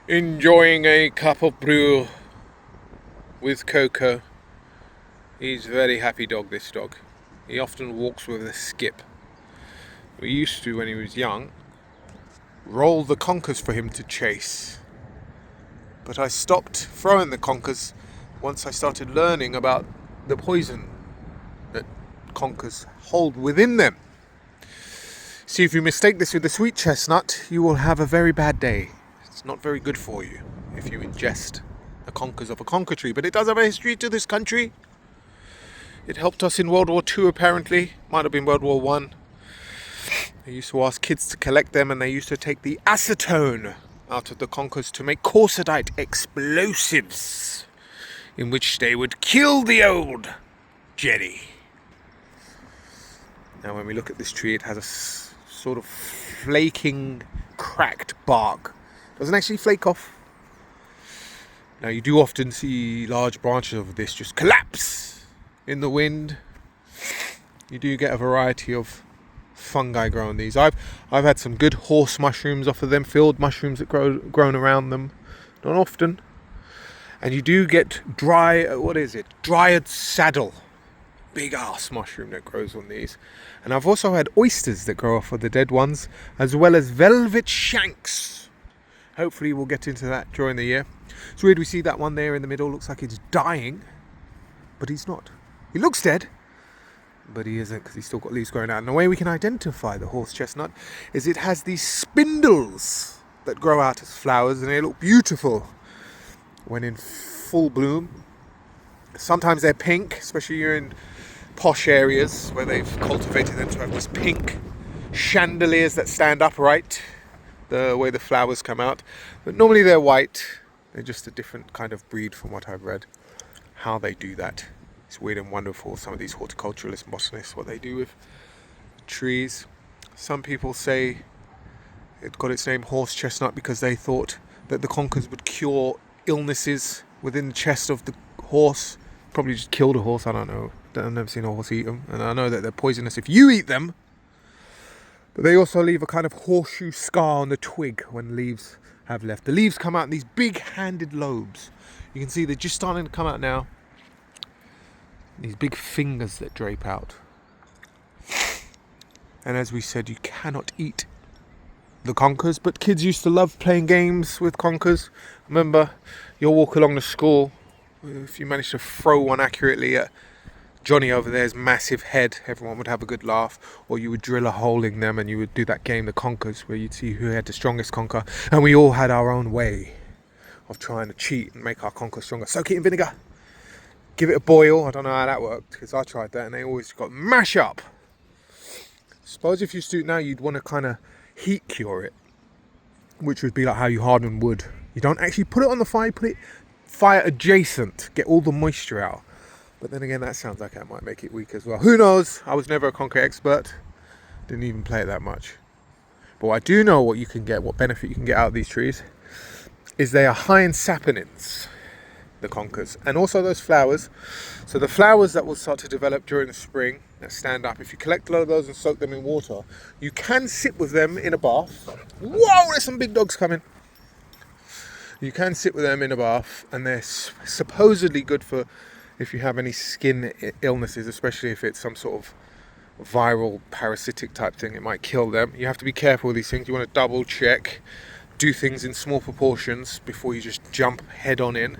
enjoying a cup of brew with CoCo. He's a very happy dog, this dog. He often walks with a skip. We used to, when he was young, roll the conkers for him to chase. But I stopped throwing the conkers once I started learning about the poison that conkers hold within them. See, if you mistake this with the sweet chestnut, you will have a very bad day. It's not very good for you if you ingest the conkers of a conker tree. But it does have a history to this country. It helped us in World War II, apparently. Might have been World War One. They used to ask kids to collect them, and they used to take the acetone out of the conkers to make corsedite explosives, in which they would kill the old Jenny. Now, when we look at this tree, it has a sort of flaking, cracked bark. It doesn't actually flake off. Now, you do often see large branches of this just collapse in the wind. You do get a variety of fungi growing these. I've had some good horse mushrooms off of them, field mushrooms that grown around them. Not often. And you do get dryad saddle. Big ass mushroom that grows on these. And I've also had oysters that grow off of the dead ones, as well as velvet shanks. Hopefully we'll get into that during the year. It's weird, we see that one there in the middle, looks like it's dying, but he's not. He looks dead, but he isn't, because he's still got leaves growing out. And the way we can identify the horse chestnut is it has these spindles that grow out as flowers, and they look beautiful when in full bloom. Sometimes they're pink, especially you're in posh areas where they've cultivated them to have these pink chandeliers that stand upright, the way the flowers come out. But normally they're white. They're just a different kind of breed from what I've read. How they do that. It's weird and wonderful, some of these horticulturalists, botanists, what they do with trees. Some people say it got its name horse chestnut because they thought that the conkers would cure illnesses within the chest of the horse. Probably just killed a horse, I don't know. I've never seen a horse eat them. And I know that they're poisonous if you eat them. But they also leave a kind of horseshoe scar on the twig when leaves have left. The leaves come out in these big-handed lobes. You can see they're just starting to come out now. These big fingers that drape out. And as we said, you cannot eat the conkers, but kids used to love playing games with conkers. Remember, you'll walk along the school, if you manage to throw one accurately at Johnny over there's massive head, everyone would have a good laugh. Or you would drill a hole in them and you would do that game, the conkers, where you'd see who had the strongest conker. And we all had our own way of trying to cheat and make our conker stronger. Soak it in vinegar, give it a boil. I don't know how that worked, because I tried that and they always got mash up. Suppose if you do it now, you'd want to kind of heat cure it, which would be like how you harden wood. You don't actually put it on the fire, you put it fire adjacent, get all the moisture out. But then again, that sounds like that might make it weak as well. Who knows? I was never a conker expert. Didn't even play it that much. But I do know what you can get, what benefit you can get out of these trees, is they are high in saponins, the conkers, and also those flowers. So the flowers that will start to develop during the spring, that stand up, if you collect a lot of those and soak them in water, you can sit with them in a bath. Whoa, there's some big dogs coming. You can sit with them in a bath, and they're supposedly good for if you have any skin illnesses, especially if it's some sort of viral parasitic type thing. It might kill them. You have to be careful with these things. You want to double check, do things in small proportions before you just jump head on in.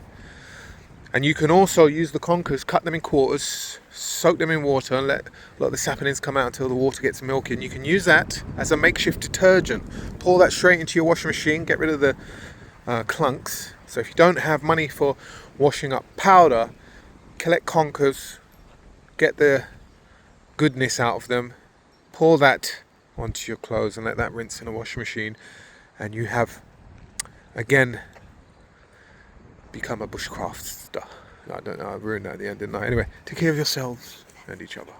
And you can also use the conkers, cut them in quarters, soak them in water, and let a lot of the saponins come out until the water gets milky. And you can use that as a makeshift detergent. Pour that straight into your washing machine, get rid of the clunks. So if you don't have money for washing up powder, collect conkers, get the goodness out of them, pour that onto your clothes and let that rinse in a washing machine, and you have again become a bushcrafter. I don't know, I ruined that at the end, didn't I? Anyway, take care of yourselves and each other.